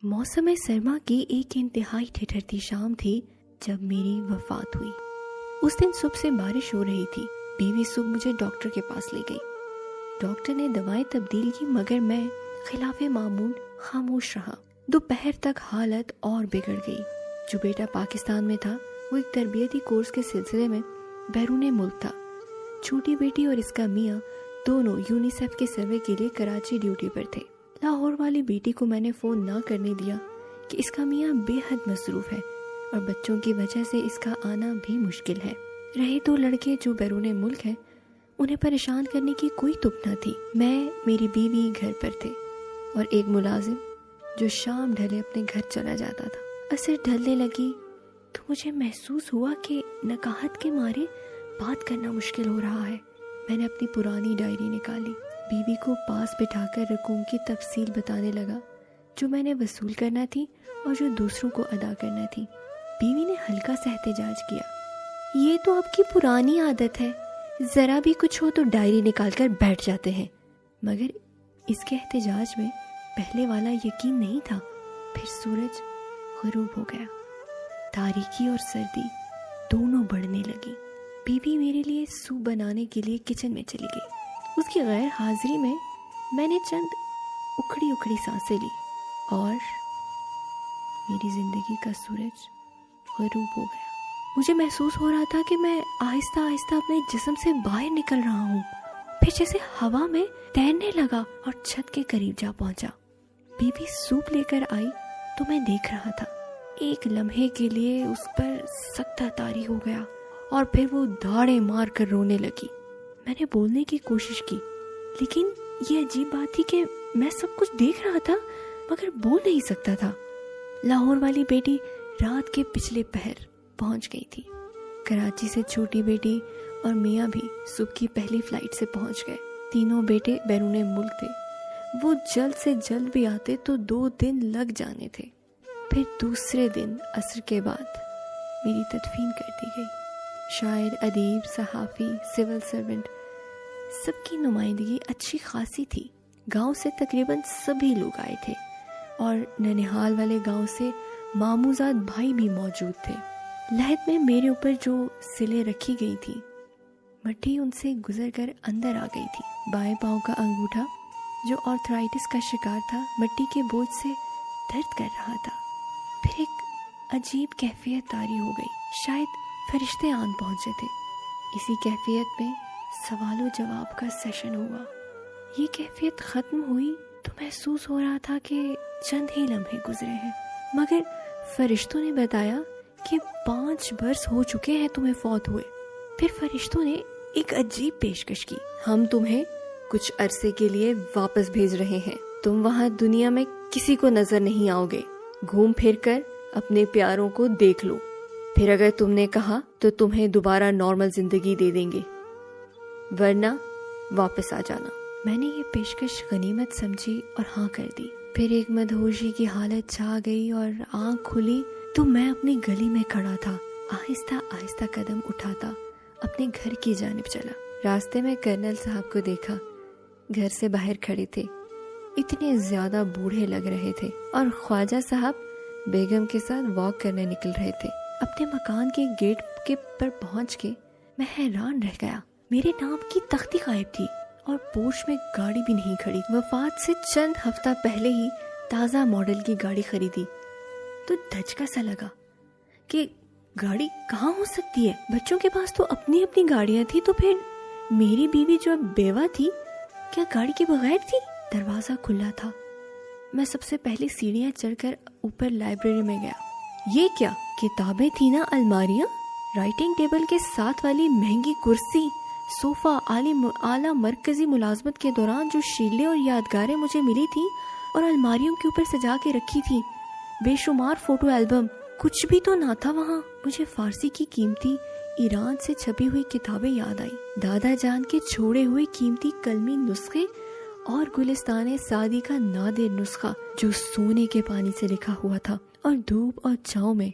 موسم سرما کی ایک انتہائی ٹھٹھرتی شام تھی جب میری وفات ہوئی۔ اس دن صبح سے بارش ہو رہی تھی۔ بیوی صبح مجھے ڈاکٹر کے پاس لے گئی۔ ڈاکٹر نے دوائیں تبدیل کی مگر میں خلاف معمول خاموش رہا۔ دوپہر تک حالت اور بگڑ گئی۔ جو بیٹا پاکستان میں تھا وہ ایک تربیتی کورس کے سلسلے میں بیرون ملک تھا۔ چھوٹی بیٹی اور اس کا میاں دونوں یونیسیف کے سروے کے لیے کراچی ڈیوٹی پر تھے۔ لاہور والی بیٹی کو میں نے فون نہ کرنے دیا کہ اس کا میاں بے حد مصروف ہے اور بچوں کی وجہ سے اس کا آنا بھی مشکل ہے۔ رہے دو لڑکے جو بیرون ملک ہیں، انہیں پریشان کرنے کی کوئی تپ نہ تھی۔ میں، میری بیوی گھر پر تھے اور ایک ملازم جو شام ڈھلے اپنے گھر چلا جاتا تھا۔ عصر ڈھلنے لگی تو مجھے محسوس ہوا کہ نکاہت کے مارے بات کرنا مشکل ہو رہا ہے۔ میں نے اپنی پرانی ڈائری نکالی، بیوی کو پاس بٹھا کر رقوم کی تفصیل بتانے لگا جو میں نے وصول کرنا تھی اور جو دوسروں کو ادا کرنا تھی۔ بیوی نے ہلکا سا احتجاج کیا، یہ تو آپ کی پرانی عادت ہے، ذرا بھی کچھ ہو تو ڈائری نکال کر بیٹھ جاتے ہیں۔ مگر اس کے احتجاج میں پہلے والا یقین نہیں تھا۔ پھر سورج غروب ہو گیا، تاریکی اور سردی دونوں بڑھنے لگی۔ بیوی میرے لیے سوپ بنانے کے لیے کچن میں چلی گئی۔ اس کی غیر حاضری میں نے چند اکھڑی اکھڑی سانسیں لی اور میری زندگی کا سورج غروب ہو گیا۔ مجھے محسوس ہو رہا تھا کہ میں آہستہ آہستہ اپنے جسم سے باہر نکل رہا ہوں۔ پھر جیسے ہوا میں تیرنے لگا اور چھت کے قریب جا پہنچا۔ بیوی سوپ لے کر آئی تو میں دیکھ رہا تھا۔ ایک لمحے کے لیے اس پر سکتہ طاری ہو گیا اور پھر وہ دھاڑے مار کر رونے لگی۔ میں نے بولنے کی کوشش کی، لیکن یہ عجیب بات تھی کہ میں سب کچھ دیکھ رہا تھا مگر بول نہیں سکتا تھا۔ لاہور والی بیٹی رات کے پچھلے پہر پہنچ گئی تھی۔ کراچی سے چھوٹی بیٹی اور میاں بھی صبح کی پہلی فلائٹ سے پہنچ گئے۔ تینوں بیٹے بیرون ملک تھے۔ وہ جلد سے جلد بھی آتے تو 2 دن لگ جانے تھے۔ پھر دوسرے دن عصر کے بعد میری تدفین کر دی گئی۔ شاعر، ادیب، صحافی، سول سرونٹ، سب کی نمائندگی اچھی خاصی تھی۔ گاؤں سے تقریباً سبھی لوگ آئے تھے اور ننہال والے گاؤں سے ماموزاد بھائی بھی موجود تھے۔ لحد میں میرے اوپر جو سلیں رکھی گئی تھی، مٹی ان سے گزر کر اندر آ گئی تھی۔ بائیں پاؤں کا انگوٹھا جو آرتھرائٹس کا شکار تھا، مٹی کے بوجھ سے درد کر رہا تھا۔ پھر ایک عجیب کیفیت طاری ہو گئی، شاید فرشتے آن پہنچے تھے۔ اسی کیفیت میں سوال و جواب کا سیشن ہوا۔ یہ کیفیت ختم ہوئی تو محسوس ہو رہا تھا کہ چند ہی لمحے گزرے ہیں، مگر فرشتوں نے بتایا کہ 5 برس ہو چکے ہیں تمہیں فوت ہوئے۔ پھر فرشتوں نے ایک عجیب پیشکش کی، ہم تمہیں کچھ عرصے کے لیے واپس بھیج رہے ہیں۔ تم وہاں دنیا میں کسی کو نظر نہیں آؤ گے، گھوم پھر کر اپنے پیاروں کو دیکھ لو، پھر اگر تم نے کہا تو تمہیں دوبارہ نارمل زندگی دے دیں گے، ورنہ واپس آ جانا۔ میں نے یہ پیشکش غنیمت سمجھی اور ہاں کر دی۔ پھر ایک مدہوشی کی حالت چھا گئی اور آنکھ کھلی تو میں اپنی گلی میں کھڑا تھا۔ آہستہ آہستہ قدم اٹھاتا اپنے گھر کی جانب چلا۔ راستے میں کرنل صاحب کو دیکھا، گھر سے باہر کھڑے تھے، اتنے زیادہ بوڑھے لگ رہے تھے، اور خواجہ صاحب بیگم کے ساتھ واک کرنے نکل رہے تھے۔ اپنے مکان کے گیٹ کے پر پہنچ کے میں حیران رہ گیا۔ میرے نام کی تختی غائب تھی اور پورچ میں گاڑی بھی نہیں کھڑی۔ وفات سے چند ہفتہ پہلے ہی تازہ ماڈل کی گاڑی خریدی تو دھچکا سا لگا کہ گاڑی کہاں ہو سکتی ہے؟ بچوں کے پاس تو اپنی اپنی گاڑیاں تھی، تو پھر میری بیوی جو اب بیوہ تھی کیا گاڑی کے بغیر تھی؟ دروازہ کھلا تھا۔ میں سب سے پہلے سیڑھیاں چڑھ کر اوپر لائبریری میں گیا۔ یہ کیا کتابیں تھی نا، الماریاں، رائٹنگ ٹیبل کے ساتھ والی مہنگی کرسی، صوفہ، اعلیٰ مرکزی ملازمت کے دوران جو شیلیں اور یادگاریں مجھے ملی تھی اور الماریوں کے اوپر سجا کے رکھی تھی، بے شمار فوٹو البم، کچھ بھی تو نہ تھا وہاں۔ مجھے فارسی کی قیمتی ایران سے چھپی ہوئی کتابیں یاد آئی، دادا جان کے چھوڑے ہوئے قیمتی قلمی نسخے اور گلستان سعدی کا نادر نسخہ جو سونے کے پانی سے لکھا ہوا تھا، और धूप और छांव में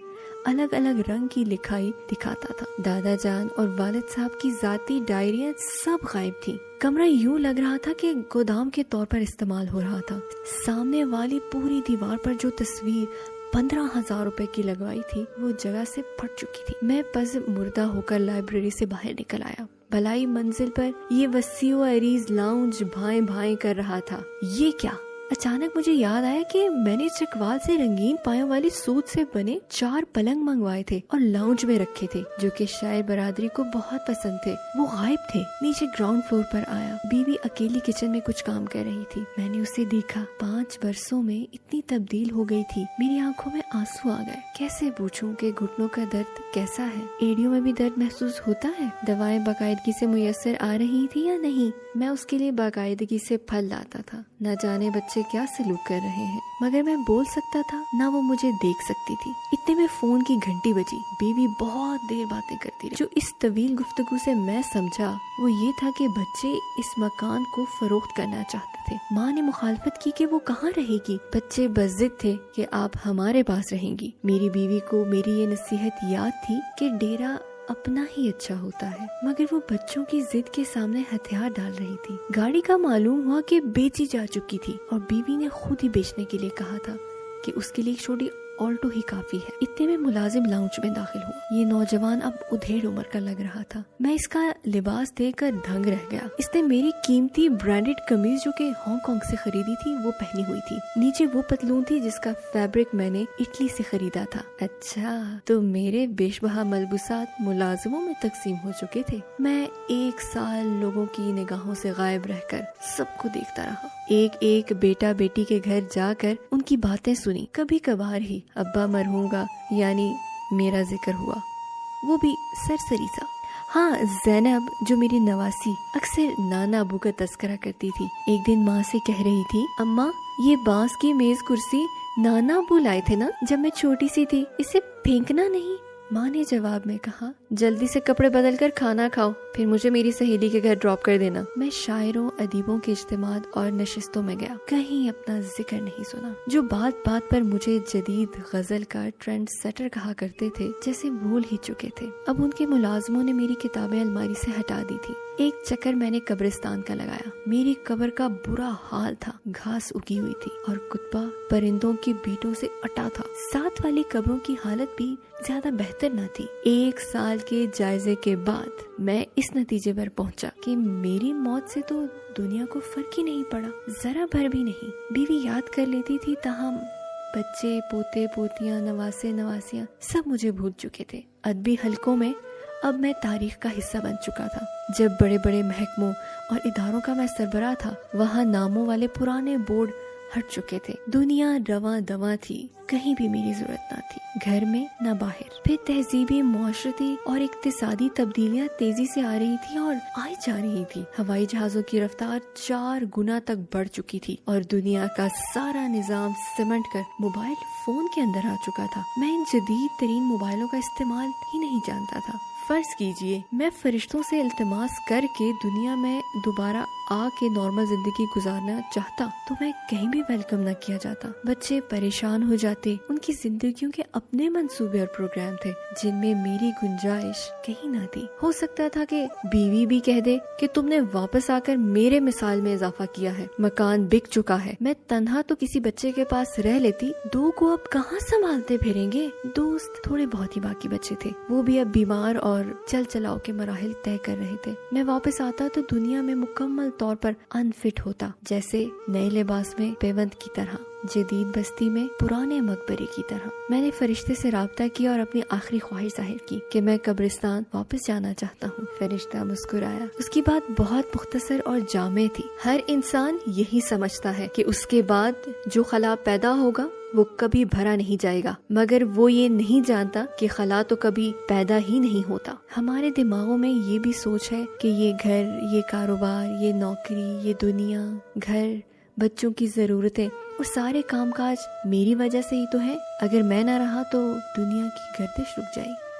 अलग अलग रंग की लिखाई दिखाता था। दादा जान और वालिद साहब की जाती डायरियां सब गायब थी। कमरा यूं लग रहा था कि गोदाम के तौर पर इस्तेमाल हो रहा था। सामने वाली पूरी दीवार पर जो तस्वीर 15,000 रुपए की लगवाई थी वो जगह से फट चुकी थी। मैं पज मुर्दा होकर लाइब्रेरी से बाहर निकल आया। भलाई मंजिल पर ये वसीओ अरीज लाउंज भाएं भाएं कर रहा था। ये क्या? अचानक मुझे याद आया कि मैंने चकवाल से रंगीन पायों वाली सूत से बने 4 पलंग मंगवाए थे और लाउंज में रखे थे, जो कि शायर बरादरी को बहुत पसंद थे। वो गायब थे। नीचे ग्राउंड फ्लोर पर आया। बीवी अकेली किचन में कुछ काम कर रही थी। मैंने उसे देखा। 5 वर्षों में इतनी तब्दील हो गई थी। मेरी आंखों में आंसू आ गए। कैसे पूछूं कि घुटनों का दर्द कैसा है? एड़ियों में भी दर्द महसूस होता है? दवाएं बाकायदगी से मुयस्सर आ रही थी या नहीं? मैं उसके लिए बाकायदगी से फल लाता था। न जाने बच्चे क्या सलूक कर रहे हैं, मगर मैं बोल सकता था, ना वो मुझे देख सकती थी। इतने में फोन की घंटी बजी। बीवी बहुत देर बातें करती रही। जो इस तवील गुफ्तगू से मैं समझा वो ये था कि बच्चे इस मकान को फरोख्त करना चाहते थे। माँ ने मुखालफत की कि वो कहाँ रहेगी। बच्चे बज़िद थे कि आप हमारे पास रहेंगी। मेरी बीवी को मेरी ये नसीहत याद थी कि डेरा अपना ही अच्छा होता है, मगर वो बच्चों की जिद के सामने हथियार डाल रही थी। गाड़ी का मालूम हुआ कि बेची जा चुकी थी और बीवी ने खुद ही बेचने के लिए कहा था कि उसके लिए एक छोटी ऑल्टो ही काफी है। इतने में मुलाजिम लाउंज में दाखिल हुआ। ये नौजवान अब उधेड़ उम्र का लग रहा था। मैं इसका लिबास देखकर दंग रह गया। इसने मेरी कीमती ब्रांडेड कमीज जो कि हांगकांग से खरीदी थी वो पहनी हुई थी। नीचे वो पतलून थी जिसका फैब्रिक मैंने इटली से खरीदा था। अच्छा, तो मेरे बेशबहा मलबूसात मुलाजिमों में तकसीम हो चुके थे। मैं 1 साल लोगों की निगाहों से गायब रहकर सबको देखता रहा। एक एक बेटा बेटी के घर जाकर उनकी बातें सुनी। कभी कभार ही अब्बा मरहूम का यानी मेरा जिक्र हुआ, वो भी सरसरी सा। हाँ, ज़ैनब जो मेरी नवासी अक्सर नाना अबू का तस्करा करती थी। एक दिन माँ से कह रही थी, अम्मा ये बांस की मेज कुर्सी नाना अबू लाए थे ना जब मैं छोटी सी थी, इसे फेंकना नहीं। माँ ने जवाब में कहा, जल्दी से कपड़े बदल कर खाना खाओ, फिर मुझे मेरी सहेली के घर ड्रॉप कर देना। मैं शायरों अदीबों के इज्तिमात और नशिस्तों में गया, कहीं अपना जिक्र नहीं सुना। जो बात बात पर मुझे जदीद गजल का ट्रेंड सेटर कहा करते थे, जैसे भूल ही चुके थे। अब उनके मुलाजमों ने मेरी किताबें अलमारी से हटा दी थी। एक चक्कर मैंने कब्रिस्तान का लगाया। मेरी कब्र का बुरा हाल था। घास उगी हुई थी और कुत्ता परिंदों की बीटों से अटा था। साथ वाली कब्रों की हालत भी ज्यादा बेहतर न थी। 1 साल के जायजे के बाद मैं इस नतीजे पर पहुंचा कि मेरी मौत से तो दुनिया को फर्क ही नहीं पड़ा, जरा भर भी नहीं। बीवी याद कर लेती थी, ताहम बच्चे पोते पोतियां नवासे नवासियां सब मुझे भूल चुके थे। अदबी हलकों में अब मैं तारीख का हिस्सा बन चुका था। जब बड़े बड़े महकमों और इदारों का मैं सरबराह था, वहाँ नामों वाले पुराने बोर्ड हट चुके थे। दुनिया रवा दवा थी, कहीं भी मेरी जरूरत न थी, घर में न बाहर। फिर तहजीबी, मुआशरती और इक्तिसादी तब्दीलियां तेजी से आ रही थी और आई जा रही थी। हवाई जहाजों की रफ्तार 4 गुना तक बढ़ चुकी थी और दुनिया का सारा निजाम सिमट कर मोबाइल फोन के अंदर आ चुका था। मैं इन जदीद तरीन मोबाइलों का इस्तेमाल ही नहीं जानता था। फर्ज कीजिए मैं फरिश्तों से इल्तिमास करके दुनिया में दोबारा आके नॉर्मल जिंदगी गुजारना चाहता तो मैं कहीं भी वेलकम न किया जाता। बच्चे परेशान हो जाते। उनकी जिंदगियों के अपने मंसूबे और प्रोग्राम थे जिनमें मेरी गुंजाइश कहीं न थी। हो सकता था कि बीवी भी कह दे कि तुमने वापस आकर मेरे मिसाल में इजाफा किया है, मकान बिक चुका है। मैं तन्हा तो किसी बच्चे के पास रह लेती, 2 को अब कहाँ संभालते फिरेंगे। दोस्त थोड़े बहुत ही बाकी बच्चे थे, वो भी अब बीमार और चल चलाओ के मराहिल तय कर रहे थे। मैं वापस आता तो दुनिया में मुकम्मल तौर पर अनफिट होता, जैसे नए लिबास में पेवंद की तरह, जदीद बस्ती में पुराने मकबरे की तरह। मैंने फरिश्ते से राब्ता किया और अपनी आखिरी ख्वाहिश जाहिर की कि मैं कब्रिस्तान वापस जाना चाहता हूँ। फरिश्ता मुस्कुराया। उसकी बात बहुत मुख्तसर और जामे थी। हर इंसान यही समझता है कि उसके बाद जो खला पैदा होगा वो कभी भरा नहीं जाएगा, मगर वो ये नहीं जानता कि खला तो कभी पैदा ही नहीं होता। हमारे दिमागों में ये भी सोच है कि ये घर, ये कारोबार, ये नौकरी, ये दुनिया, घर, बच्चों की जरूरतें और सारे कामकाज मेरी वजह से ही तो है। अगर मैं ना रहा तो दुनिया की गर्दिश रुक जाएगी।